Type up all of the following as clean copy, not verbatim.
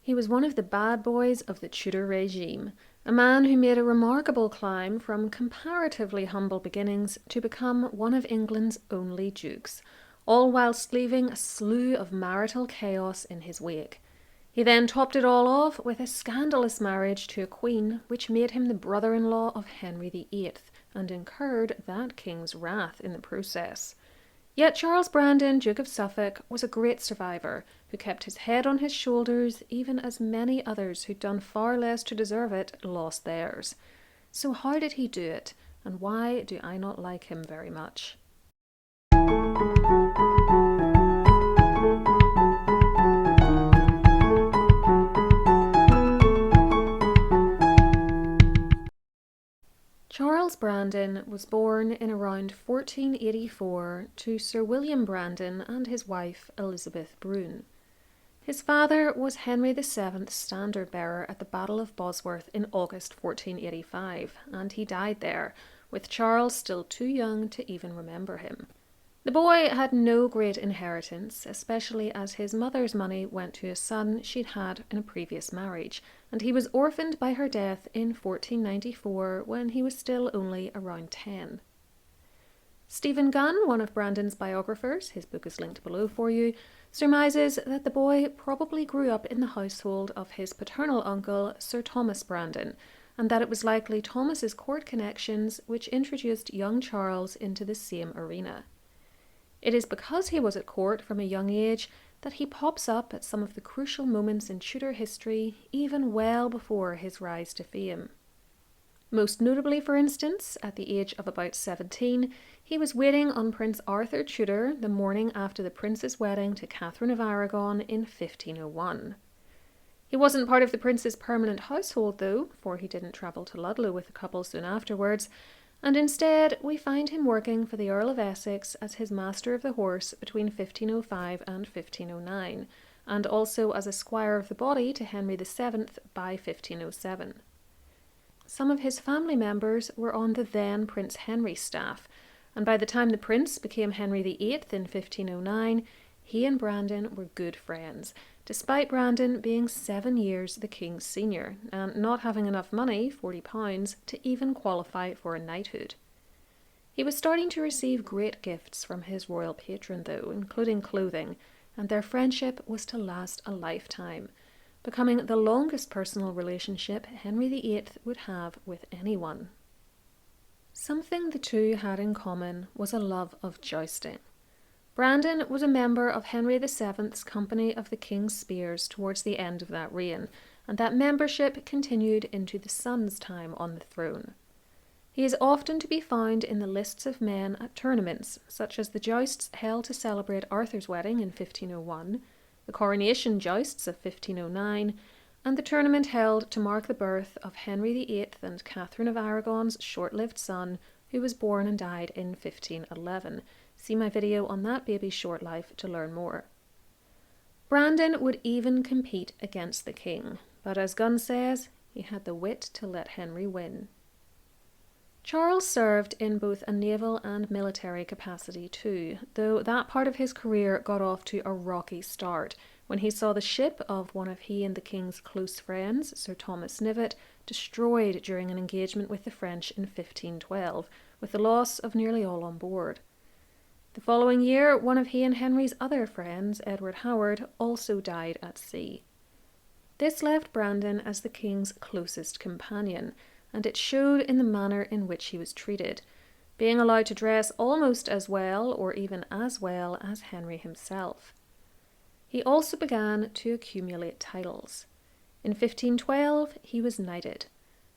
He was one of the bad boys of the Tudor regime, a man who made a remarkable climb from comparatively humble beginnings to become one of England's only dukes, all whilst leaving a slew of marital chaos in his wake. He then topped it all off with a scandalous marriage to a queen, which made him the brother-in-law of Henry VIII and incurred that king's wrath in the process. Yet Charles Brandon, Duke of Suffolk, was a great survivor who kept his head on his shoulders even as many others who'd done far less to deserve it lost theirs. So how did he do it, and why do I not like him very much? Charles Brandon was born in around 1484 to Sir William Brandon and his wife Elizabeth Brune. His father was Henry VII's standard bearer at the Battle of Bosworth in August 1485, and he died there, with Charles still too young to even remember him. The boy had no great inheritance, especially as his mother's money went to a son she'd had in a previous marriage, and he was orphaned by her death in 1494 when he was still only around 10. Stephen Gunn, one of Brandon's biographers, his book is linked below for you, surmises that the boy probably grew up in the household of his paternal uncle, Sir Thomas Brandon, and that it was likely Thomas's court connections which introduced young Charles into the same arena. It is because he was at court from a young age that he pops up at some of the crucial moments in Tudor history, even well before his rise to fame. Most notably, for instance, at the age of about 17, he was waiting on Prince Arthur Tudor the morning after the prince's wedding to Catherine of Aragon in 1501. He wasn't part of the prince's permanent household though, for he didn't travel to Ludlow with the couple soon afterwards, and instead we find him working for the Earl of Essex as his master of the horse between 1505 and 1509, and also as a squire of the body to Henry VII by 1507. Some of his family members were on the then Prince Henry's staff, and by the time the prince became Henry VIII in 1509, he and Brandon were good friends, despite Brandon being 7 years the king's senior and not having enough money, £40, to even qualify for a knighthood. He was starting to receive great gifts from his royal patron though, including clothing, and their friendship was to last a lifetime, becoming the longest personal relationship Henry VIII would have with anyone. Something the two had in common was a love of jousting. Brandon was a member of Henry VII's Company of the King's Spears towards the end of that reign, and that membership continued into the son's time on the throne. He is often to be found in the lists of men at tournaments, such as the jousts held to celebrate Arthur's wedding in 1501, the coronation jousts of 1509, and the tournament held to mark the birth of Henry VIII and Catherine of Aragon's short-lived son, who was born and died in 1511. See my video on that baby's short life to learn more. Brandon would even compete against the king, but as Gunn says, he had the wit to let Henry win. Charles served in both a naval and military capacity too, though that part of his career got off to a rocky start when he saw the ship of one of he and the king's close friends, Sir Thomas Knivet, destroyed during an engagement with the French in 1512, with the loss of nearly all on board. The following year, one of he and Henry's other friends, Edward Howard, also died at sea. This left Brandon as the king's closest companion, and it showed in the manner in which he was treated, being allowed to dress almost as well or even as well as Henry himself. He also began to accumulate titles. In 1512, he was knighted.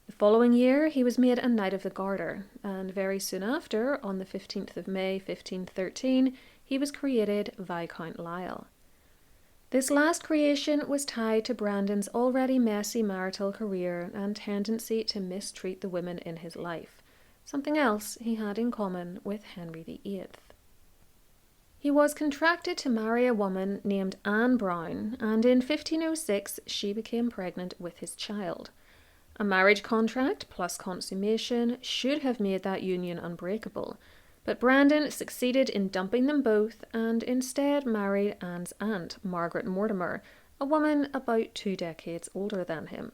The following year, he was made a Knight of the Garter, and very soon after, on the 15th of May 1513, he was created Viscount Lisle. This last creation was tied to Brandon's already messy marital career and tendency to mistreat the women in his life, something else he had in common with Henry VIII. He was contracted to marry a woman named Anne Brown, and in 1506 she became pregnant with his child. A marriage contract plus consummation should have made that union unbreakable, but Brandon succeeded in dumping them both and instead married Anne's aunt, Margaret Mortimer, a woman about 2 decades older than him.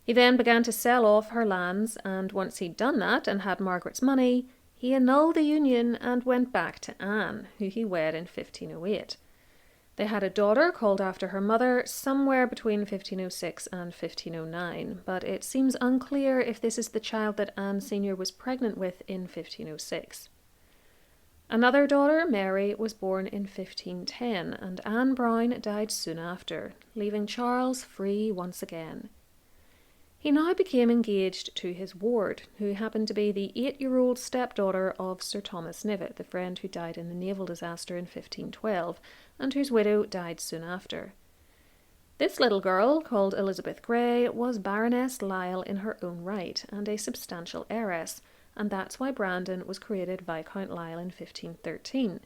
He then began to sell off her lands, and once he'd done that and had Margaret's money, he annulled the union and went back to Anne, who he wed in 1508. They had a daughter called after her mother somewhere between 1506 and 1509, but it seems unclear if this is the child that Anne Sr. was pregnant with in 1506. Another daughter, Mary, was born in 1510, and Anne Brown died soon after, leaving Charles free once again. He now became engaged to his ward, who happened to be the 8-year-old stepdaughter of Sir Thomas Knivet, the friend who died in the naval disaster in 1512, and whose widow died soon after. This little girl, called Elizabeth Grey, was Baroness Lisle in her own right, and a substantial heiress, and that's why Brandon was created Viscount Lisle in 1513.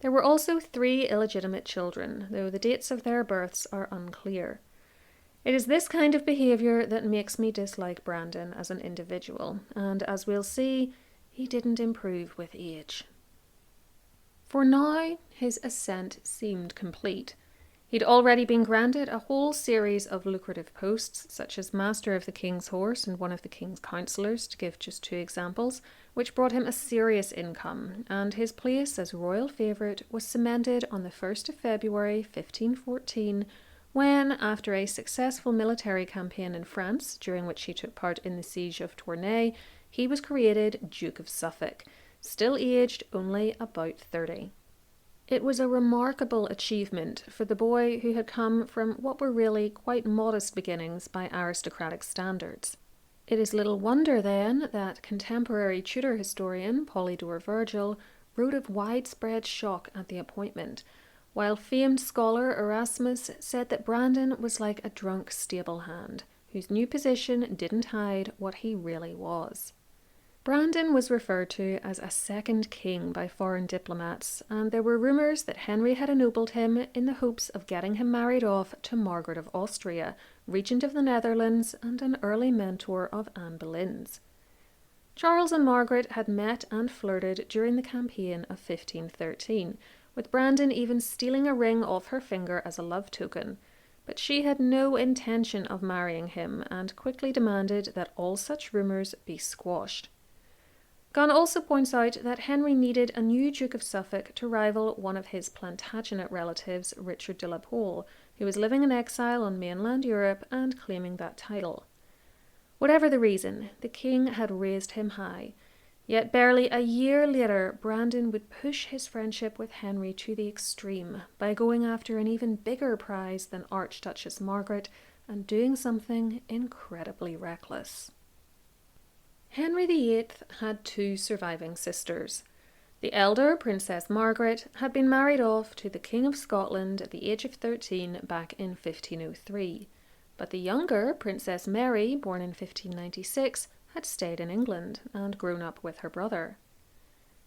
There were also 3 illegitimate children, though the dates of their births are unclear. It is this kind of behaviour that makes me dislike Brandon as an individual, and as we'll see, he didn't improve with age. For now, his ascent seemed complete. He'd already been granted a whole series of lucrative posts, such as Master of the King's Horse and one of the King's Councillors, to give just 2 examples, which brought him a serious income, and his place as royal favourite was cemented on the 1st of February 1514, when, after a successful military campaign in France, during which he took part in the siege of Tournai, he was created Duke of Suffolk, still aged only about 30. It was a remarkable achievement for the boy who had come from what were really quite modest beginnings by aristocratic standards. It is little wonder, then, that contemporary Tudor historian Polydore Virgil wrote of widespread shock at the appointment, while famed scholar Erasmus said that Brandon was like a drunk stable hand, whose new position didn't hide what he really was. Brandon was referred to as a second king by foreign diplomats, and there were rumours that Henry had ennobled him in the hopes of getting him married off to Margaret of Austria, Regent of the Netherlands and an early mentor of Anne Boleyn's. Charles and Margaret had met and flirted during the campaign of 1513, with Brandon even stealing a ring off her finger as a love token, but she had no intention of marrying him and quickly demanded that all such rumours be squashed. Gunn also points out that Henry needed a new Duke of Suffolk to rival one of his Plantagenet relatives, Richard de la Pole, who was living in exile on mainland Europe and claiming that title. Whatever the reason, the king had raised him high. Yet barely a year later, Brandon would push his friendship with Henry to the extreme by going after an even bigger prize than Archduchess Margaret and doing something incredibly reckless. Henry VIII had 2 surviving sisters. The elder, Princess Margaret, had been married off to the King of Scotland at the age of 13 back in 1503, but the younger, Princess Mary, born in 1596, had stayed in England and grown up with her brother.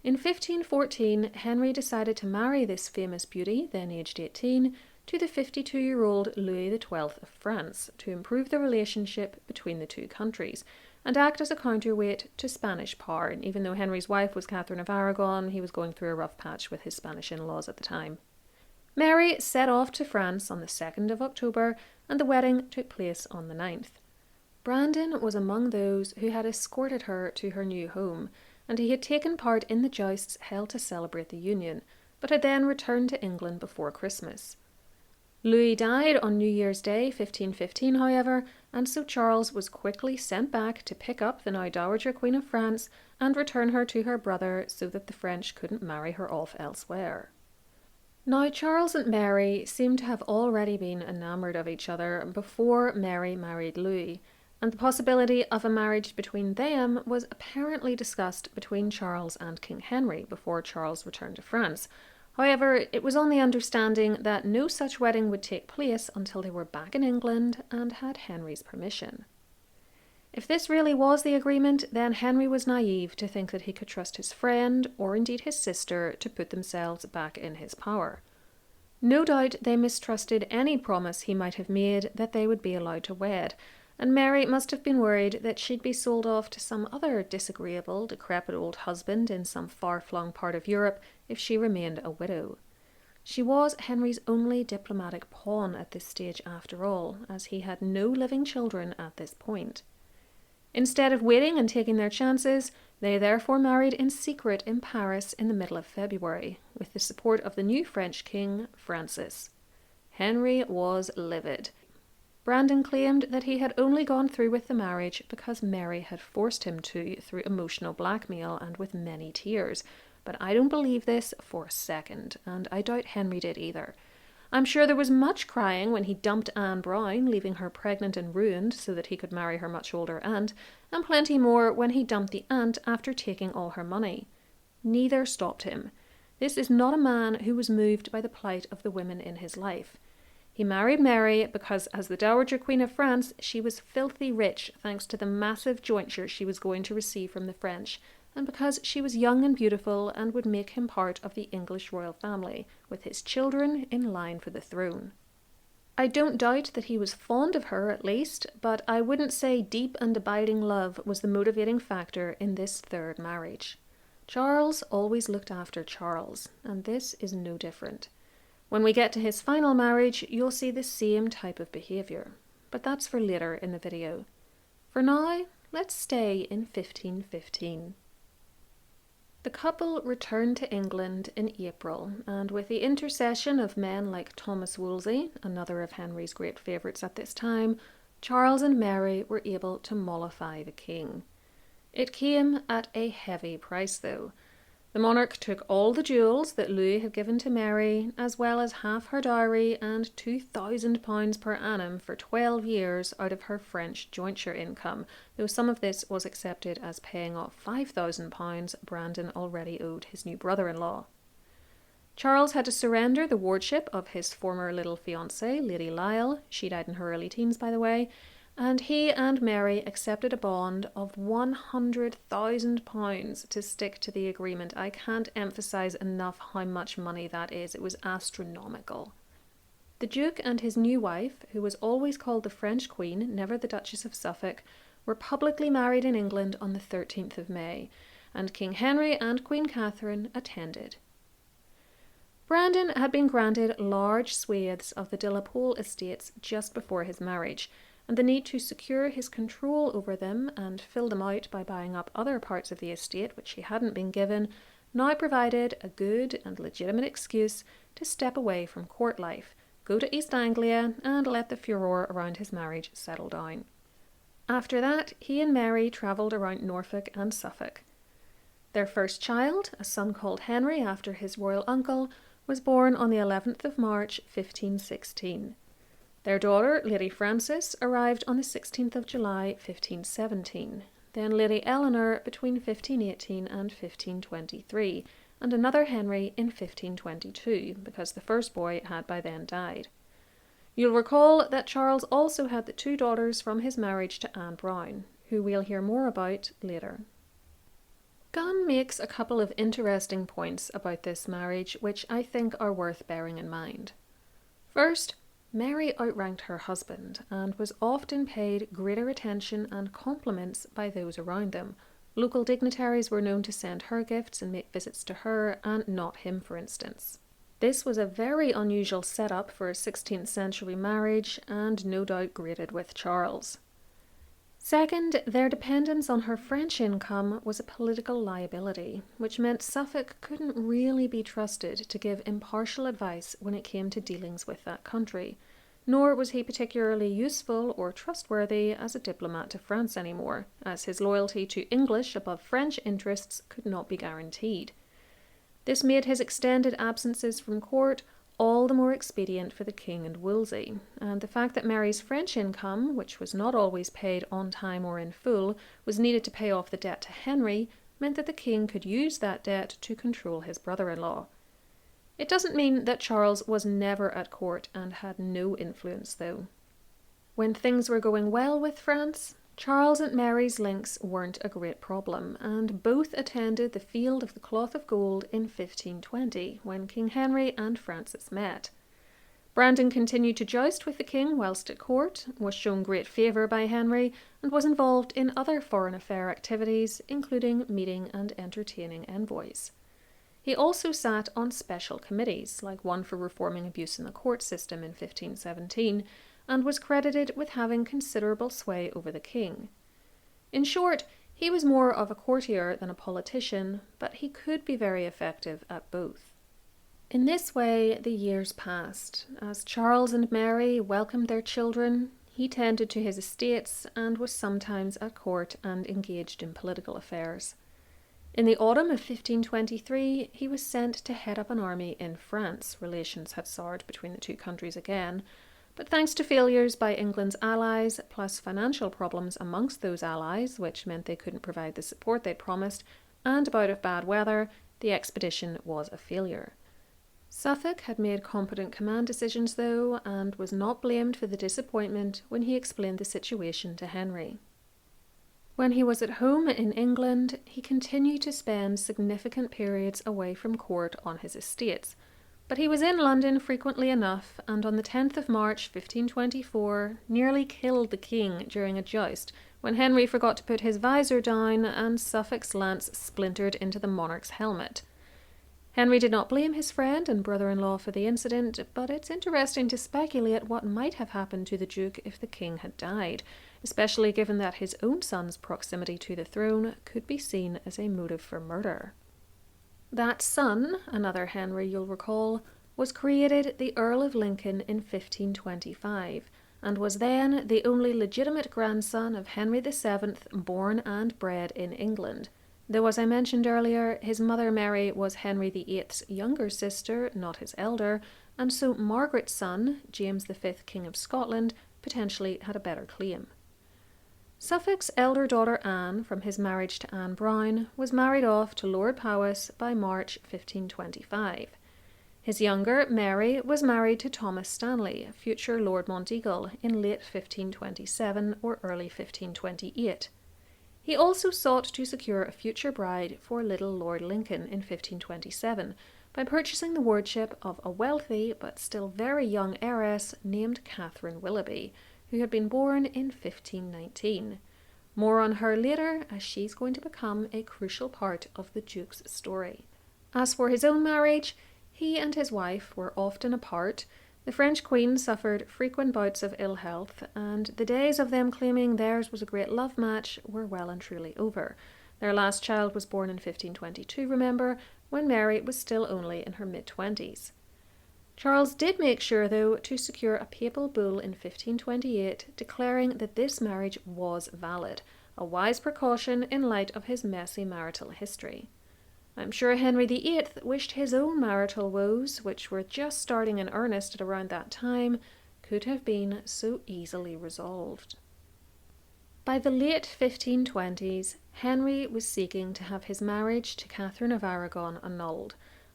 In 1514, Henry decided to marry this famous beauty, then aged 18, to the 52-year-old Louis XII of France to improve the relationship between the 2 countries and act as a counterweight to Spanish power. And even though Henry's wife was Catherine of Aragon, he was going through a rough patch with his Spanish in-laws at the time. Mary set off to France on the 2nd of October, and the wedding took place on the 9th. Brandon was among those who had escorted her to her new home, and he had taken part in the jousts held to celebrate the union, but had then returned to England before Christmas. Louis died on New Year's Day 1515, however, and so Charles was quickly sent back to pick up the now Dowager Queen of France and return her to her brother so that the French couldn't marry her off elsewhere. Now, Charles and Mary seem to have already been enamoured of each other before Mary married Louis, and the possibility of a marriage between them was apparently discussed between Charles and King Henry before Charles returned to France. However, it was on the understanding that no such wedding would take place until they were back in England and had Henry's permission. If this really was the agreement, then Henry was naive to think that he could trust his friend, or indeed his sister, to put themselves back in his power. No doubt they mistrusted any promise he might have made that they would be allowed to wed, and Mary must have been worried that she'd be sold off to some other disagreeable, decrepit old husband in some far-flung part of Europe if she remained a widow. She was Henry's only diplomatic pawn at this stage after all, as he had no living children at this point. Instead of waiting and taking their chances, they therefore married in secret in Paris in the middle of February, with the support of the new French king, Francis. Henry was livid. Brandon claimed that he had only gone through with the marriage because Mary had forced him to through emotional blackmail and with many tears, but I don't believe this for a second, and I doubt Henry did either. I'm sure there was much crying when he dumped Anne Brown, leaving her pregnant and ruined so that he could marry her much older aunt, and plenty more when he dumped the aunt after taking all her money. Neither stopped him. This is not a man who was moved by the plight of the women in his life. He married Mary because, as the Dowager Queen of France, she was filthy rich thanks to the massive jointure she was going to receive from the French, and because she was young and beautiful and would make him part of the English royal family, with his children in line for the throne. I don't doubt that he was fond of her at least, but I wouldn't say deep and abiding love was the motivating factor in this third marriage. Charles always looked after Charles, and this is no different. When we get to his final marriage, you'll see the same type of behaviour, but that's for later in the video. For now, let's stay in 1515. The couple returned to England in April, and with the intercession of men like Thomas Wolsey, another of Henry's great favourites at this time, Charles and Mary were able to mollify the king. It came at a heavy price, though. The monarch took all the jewels that Louis had given to Mary, as well as half her dowry and £2,000 per annum for 12 years out of her French jointure income, though some of this was accepted as paying off £5,000 Brandon already owed his new brother-in-law. Charles had to surrender the wardship of his former little fiancée, Lady Lisle. She died in her early teens, by the way, and he and Mary accepted a bond of £100,000 to stick to the agreement. I can't emphasise enough how much money that is. It was astronomical. The Duke and his new wife, who was always called the French Queen, never the Duchess of Suffolk, were publicly married in England on the 13th of May, and King Henry and Queen Catherine attended. Brandon had been granted large swathes of the de la Pole estates just before his marriage, and the need to secure his control over them and fill them out by buying up other parts of the estate which he hadn't been given now provided a good and legitimate excuse to step away from court life, go to East Anglia and let the furore around his marriage settle down. After that, he and Mary travelled around Norfolk and Suffolk. Their first child, a son called Henry after his royal uncle, was born on the 11th of March 1516. Their daughter, Lady Frances, arrived on the 16th of July 1517, then Lady Eleanor between 1518 and 1523, and another Henry in 1522, because the first boy had by then died. You'll recall that Charles also had the two daughters from his marriage to Anne Brown, who we'll hear more about later. Gunn makes a couple of interesting points about this marriage which I think are worth bearing in mind. First, Mary outranked her husband and was often paid greater attention and compliments by those around them. Local dignitaries were known to send her gifts and make visits to her, and not him, for instance. This was a very unusual setup for a 16th century marriage, and no doubt grated with Charles. Second, their dependence on her French income was a political liability, which meant Suffolk couldn't really be trusted to give impartial advice when it came to dealings with that country, nor was he particularly useful or trustworthy as a diplomat to France anymore, as his loyalty to English above French interests could not be guaranteed. This made his extended absences from court all the more expedient for the king and Wolsey, and the fact that Mary's French income, which was not always paid on time or in full, was needed to pay off the debt to Henry, meant that the king could use that debt to control his brother-in-law. It doesn't mean that Charles was never at court and had no influence, though. When things were going well with France, Charles and Mary's links weren't a great problem, and both attended the Field of the Cloth of Gold in 1520, when King Henry and Francis met. Brandon continued to joust with the king whilst at court, was shown great favour by Henry, and was involved in other foreign affair activities, including meeting and entertaining envoys. He also sat on special committees, like one for reforming abuse in the court system in 1517, and was credited with having considerable sway over the king. In short, he was more of a courtier than a politician, but he could be very effective at both. In this way, the years passed. As Charles and Mary welcomed their children, he tended to his estates and was sometimes at court and engaged in political affairs. In the autumn of 1523, he was sent to head up an army in France. Relations had soured between the two countries again, but thanks to failures by England's allies, plus financial problems amongst those allies, which meant they couldn't provide the support they'd promised, and a bout of bad weather, the expedition was a failure. Suffolk had made competent command decisions, though, and was not blamed for the disappointment when he explained the situation to Henry. When he was at home in England, he continued to spend significant periods away from court on his estates, but he was in London frequently enough, and on the 10th of March 1524 nearly killed the king during a joust when Henry forgot to put his visor down and Suffolk's lance splintered into the monarch's helmet. Henry did not blame his friend and brother-in-law for the incident, but it's interesting to speculate what might have happened to the Duke if the king had died, especially given that his own son's proximity to the throne could be seen as a motive for murder. That son, another Henry you'll recall, was created the Earl of Lincoln in 1525, and was then the only legitimate grandson of Henry VII, born and bred in England. Though, as I mentioned earlier, his mother Mary was Henry VIII's younger sister, not his elder, and so Margaret's son, James V, King of Scotland, potentially had a better claim. Suffolk's elder daughter Anne, from his marriage to Anne Brown, was married off to Lord Powis by March 1525. His younger, Mary, was married to Thomas Stanley, future Lord Monteagle, in late 1527 or early 1528. He also sought to secure a future bride for little Lord Lincoln in 1527 by purchasing the wardship of a wealthy but still very young heiress named Catherine Willoughby, who had been born in 1519. More on her later, as she's going to become a crucial part of the Duke's story. As for his own marriage, he and his wife were often apart. The French queen suffered frequent bouts of ill health, and the days of them claiming theirs was a great love match were well and truly over. Their last child was born in 1522, remember, when Mary was still only in her mid-20s. Charles did make sure, though, to secure a papal bull in 1528 declaring that this marriage was valid, a wise precaution in light of his messy marital history. I'm sure Henry VIII wished his own marital woes, which were just starting in earnest at around that time, could have been so easily resolved. By the late 1520s, Henry was seeking to have his marriage to Catherine of Aragon annulled,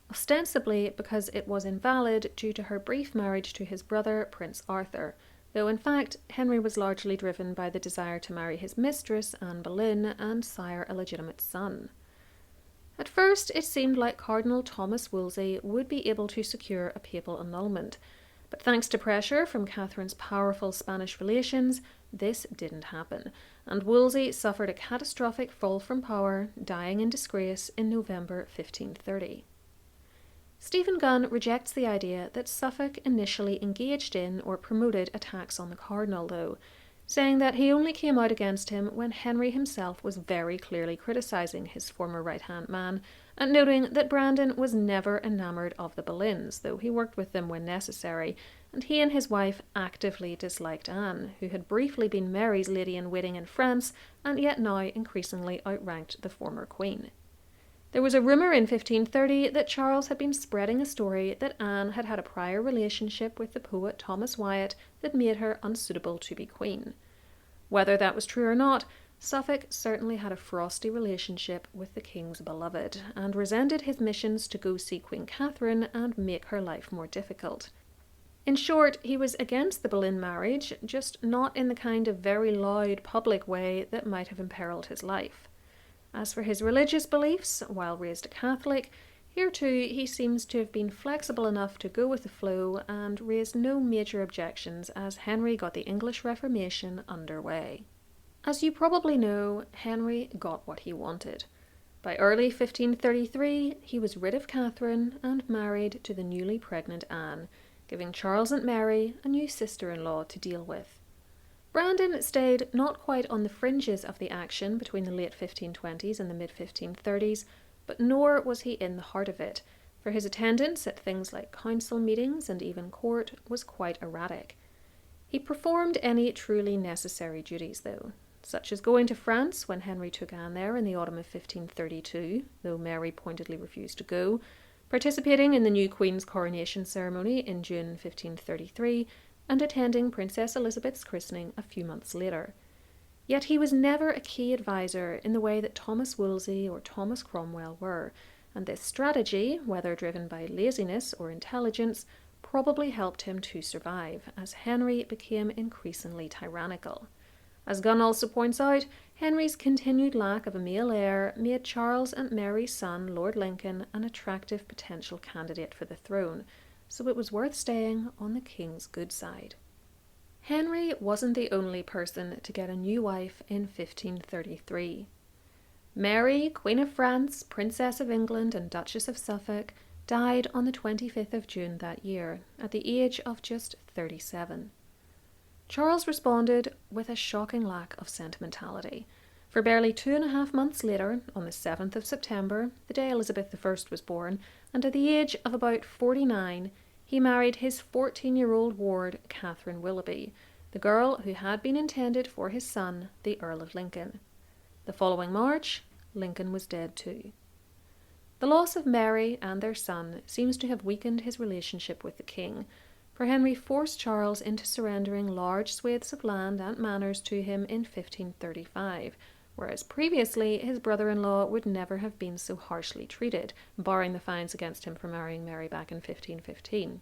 ostensibly because it was invalid due to her brief marriage to his brother, Prince Arthur, though in fact Henry was largely driven by the desire to marry his mistress, Anne Boleyn, and sire a legitimate son. At first, it seemed like Cardinal Thomas Wolsey would be able to secure a papal annulment, but thanks to pressure from Catherine's powerful Spanish relations, this didn't happen, and Wolsey suffered a catastrophic fall from power, dying in disgrace in November 1530. Stephen Gunn rejects the idea that Suffolk initially engaged in or promoted attacks on the cardinal, though, saying that he only came out against him when Henry himself was very clearly criticising his former right-hand man, and noting that Brandon was never enamoured of the Boleyns, though he worked with them when necessary, and he and his wife actively disliked Anne, who had briefly been Mary's lady-in-waiting in France, and yet now increasingly outranked the former queen. There was a rumour in 1530 that Charles had been spreading a story that Anne had had a prior relationship with the poet Thomas Wyatt that made her unsuitable to be queen. Whether that was true or not, Suffolk certainly had a frosty relationship with the king's beloved, and resented his missions to go see Queen Catherine and make her life more difficult. In short, he was against the Boleyn marriage, just not in the kind of very loud public way that might have imperilled his life. As for his religious beliefs, while raised a Catholic, here too he seems to have been flexible enough to go with the flow and raised no major objections as Henry got the English Reformation underway. As you probably know, Henry got what he wanted. By early 1533, he was rid of Catherine and married to the newly pregnant Anne, giving Charles and Mary a new sister-in-law to deal with. Brandon stayed not quite on the fringes of the action between the late 1520s and the mid-1530s, but nor was he in the heart of it, for his attendance at things like council meetings and even court was quite erratic. He performed any truly necessary duties, though, such as going to France when Henry took Anne there in the autumn of 1532, though Mary pointedly refused to go, participating in the new Queen's coronation ceremony in June 1533, and attending Princess Elizabeth's christening a few months later. Yet he was never a key advisor in the way that Thomas Wolsey or Thomas Cromwell were, and this strategy, whether driven by laziness or intelligence, probably helped him to survive, as Henry became increasingly tyrannical. As Gunn also points out, Henry's continued lack of a male heir made Charles and Mary's son, Lord Lincoln, an attractive potential candidate for the throne, so it was worth staying on the king's good side. Henry wasn't the only person to get a new wife in 1533. Mary, Queen of France, Princess of England and Duchess of Suffolk, died on the 25th of June that year, at the age of just 37. Charles responded with a shocking lack of sentimentality, for barely 2.5 months later, on the 7th of September, the day Elizabeth I was born, and at the age of about 49, he married his 14-year-old ward, Catherine Willoughby, the girl who had been intended for his son, the Earl of Lincoln. The following March, Lincoln was dead too. The loss of Mary and their son seems to have weakened his relationship with the king, for Henry forced Charles into surrendering large swathes of land and manors to him in 1535, whereas previously his brother-in-law would never have been so harshly treated, barring the fines against him for marrying Mary back in 1515.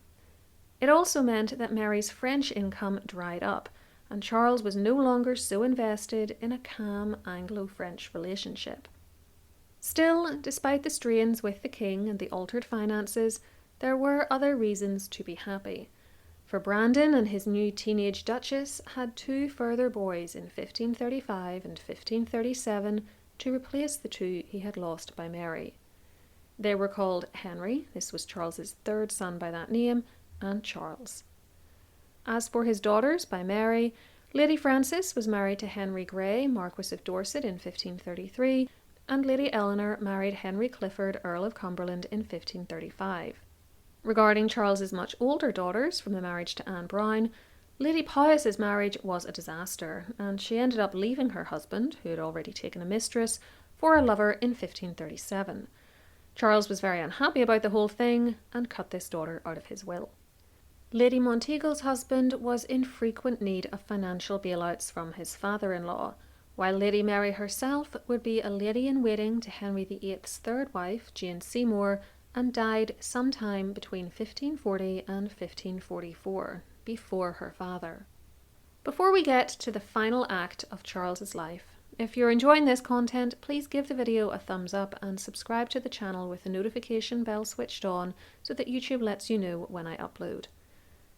It also meant that Mary's French income dried up, and Charles was no longer so invested in a calm Anglo-French relationship. Still, despite the strains with the king and the altered finances, there were other reasons to be happy. For Brandon and his new teenage duchess had 2 further boys in 1535 and 1537 to replace the 2 he had lost by Mary. They were called Henry, this was Charles's 3rd son by that name, and Charles. As for his daughters by Mary, Lady Frances was married to Henry Grey, Marquess of Dorset in 1533, and Lady Eleanor married Henry Clifford, Earl of Cumberland in 1535. Regarding Charles's much older daughters from the marriage to Anne Brown, Lady Powys's marriage was a disaster, and she ended up leaving her husband, who had already taken a mistress, for a lover in 1537. Charles was very unhappy about the whole thing and cut this daughter out of his will. Lady Monteagle's husband was in frequent need of financial bailouts from his father-in-law, while Lady Mary herself would be a lady-in-waiting to Henry VIII's 3rd wife, Jane Seymour, and died sometime between 1540 and 1544, before her father. Before we get to the final act of Charles's life, if you're enjoying this content, please give the video a thumbs up and subscribe to the channel with the notification bell switched on so that YouTube lets you know when I upload.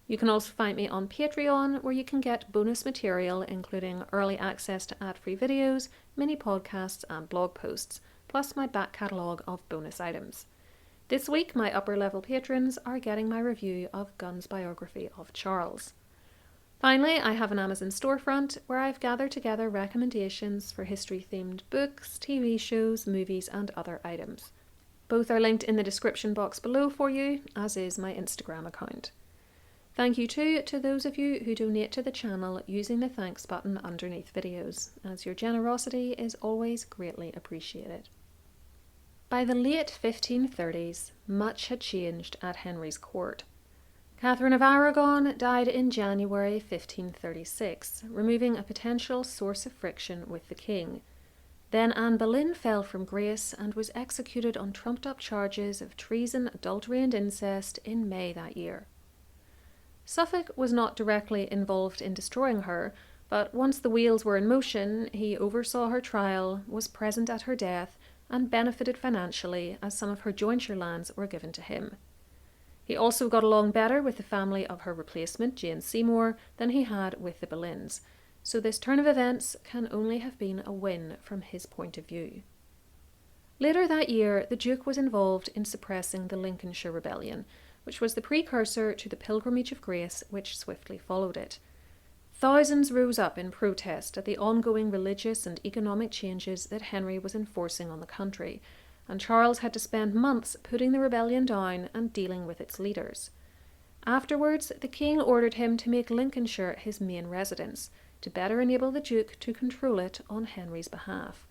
You can also find me on Patreon, where you can get bonus material including early access to ad-free videos, mini podcasts and blog posts, plus my back catalogue of bonus items. This week, my upper-level patrons are getting my review of Gunn's biography of Charles. Finally, I have an Amazon storefront where I've gathered together recommendations for history-themed books, TV shows, movies, and other items. Both are linked in the description box below for you, as is my Instagram account. Thank you too to those of you who donate to the channel using the thanks button underneath videos, as your generosity is always greatly appreciated. By the late 1530s, much had changed at Henry's court. Catherine of Aragon died in January 1536, removing a potential source of friction with the king. Then Anne Boleyn fell from grace and was executed on trumped-up charges of treason, adultery and incest in May that year. Suffolk was not directly involved in destroying her, but once the wheels were in motion, he oversaw her trial, was present at her death, and benefited financially as some of her jointure lands were given to him. He also got along better with the family of her replacement, Jane Seymour, than he had with the Boleyns, so this turn of events can only have been a win from his point of view. Later that year, the Duke was involved in suppressing the Lincolnshire Rebellion, which was the precursor to the Pilgrimage of Grace, which swiftly followed it. Thousands rose up in protest at the ongoing religious and economic changes that Henry was enforcing on the country, and Charles had to spend months putting the rebellion down and dealing with its leaders. Afterwards, the king ordered him to make Lincolnshire his main residence, to better enable the Duke to control it on Henry's behalf.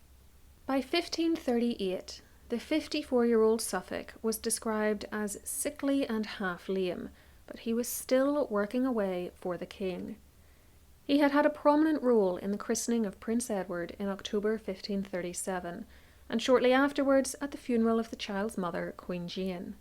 By 1538, the 54-year-old Suffolk was described as sickly and half lame, but he was still working away for the king. He had had a prominent role in the christening of Prince Edward in October 1537, and shortly afterwards at the funeral of the child's mother, Queen Jane.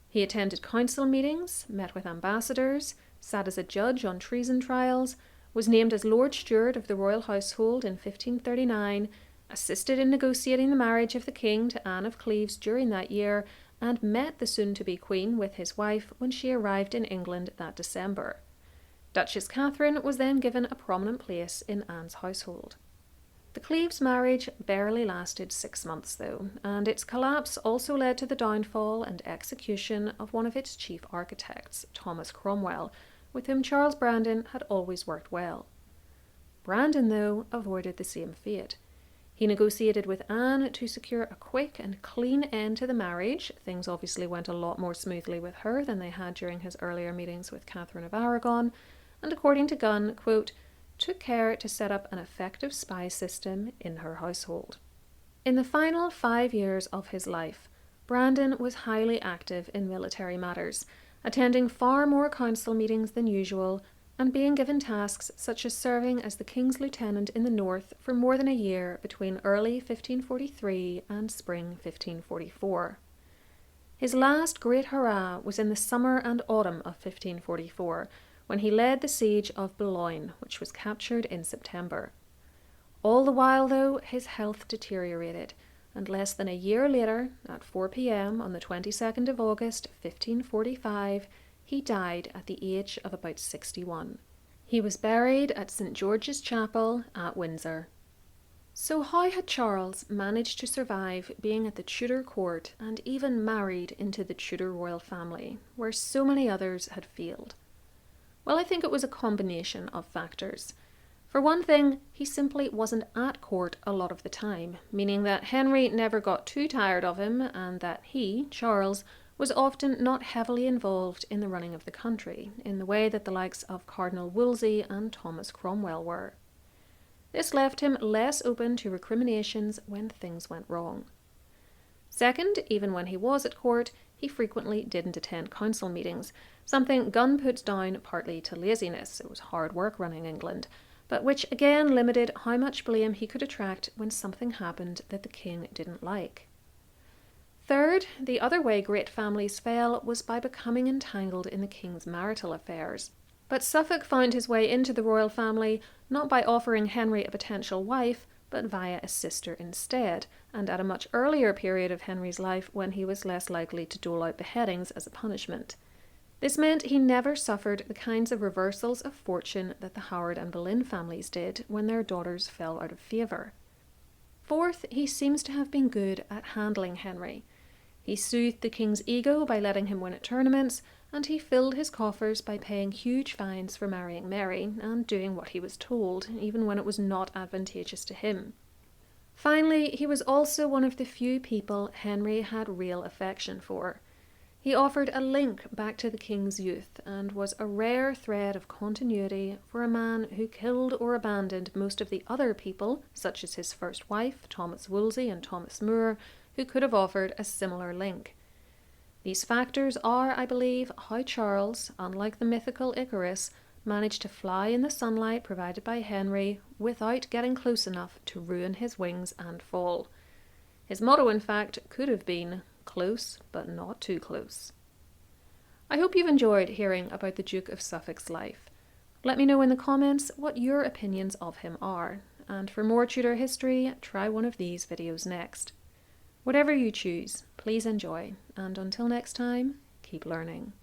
He attended council meetings, met with ambassadors, sat as a judge on treason trials, was named as Lord Steward of the royal household in 1539, assisted in negotiating the marriage of the king to Anne of Cleves during that year, and met the soon-to-be queen with his wife when she arrived in England that December. Duchess Catherine was then given a prominent place in Anne's household. The Cleves marriage barely lasted 6 months, though, and its collapse also led to the downfall and execution of one of its chief architects, Thomas Cromwell, with whom Charles Brandon had always worked well. Brandon, though, avoided the same fate. He negotiated with Anne to secure a quick and clean end to the marriage. Things obviously went a lot more smoothly with her than they had during his earlier meetings with Catherine of Aragon, and according to Gunn, quote, took care to set up an effective spy system in her household. In the final 5 years of his life, Brandon was highly active in military matters, attending far more council meetings than usual, and being given tasks such as serving as the king's lieutenant in the north for more than a year between early 1543 and spring 1544. His last great hurrah was in the summer and autumn of 1544, when he led the siege of Boulogne, which was captured in September. All the while, though, his health deteriorated, and less than a year later, at 4 p.m. on the 22nd of August, 1545, he died at the age of about 61. He was buried at St. George's Chapel at Windsor. So how had Charles managed to survive being at the Tudor court and even married into the Tudor royal family, where so many others had failed? Well, I think it was a combination of factors. For one thing, he simply wasn't at court a lot of the time, meaning that Henry never got too tired of him and that he, Charles, was often not heavily involved in the running of the country, in the way that the likes of Cardinal Wolsey and Thomas Cromwell were. This left him less open to recriminations when things went wrong. Second, even when he was at court, he frequently didn't attend council meetings, something Gunn puts down partly to laziness. It was hard work running England, but which again limited how much blame he could attract when something happened that the king didn't like. Third, the other way great families fell was by becoming entangled in the king's marital affairs. But Suffolk found his way into the royal family not by offering Henry a potential wife, but via a sister instead, and at a much earlier period of Henry's life when he was less likely to dole out beheadings as a punishment. This meant he never suffered the kinds of reversals of fortune that the Howard and Boleyn families did when their daughters fell out of favour. Fourth, he seems to have been good at handling Henry. He soothed the king's ego by letting him win at tournaments, and he filled his coffers by paying huge fines for marrying Mary and doing what he was told, even when it was not advantageous to him. Finally, he was also one of the few people Henry had real affection for. He offered a link back to the king's youth and was a rare thread of continuity for a man who killed or abandoned most of the other people, such as his first wife, Thomas Wolsey and Thomas More, who could have offered a similar link. These factors are, I believe, how Charles, unlike the mythical Icarus, managed to fly in the sunlight provided by Henry without getting close enough to ruin his wings and fall. His motto, in fact, could have been, close but not too close. I hope you've enjoyed hearing about the Duke of Suffolk's life. Let me know in the comments what your opinions of him are, and for more Tudor history, try one of these videos next. Whatever you choose, please enjoy, and until next time, keep learning.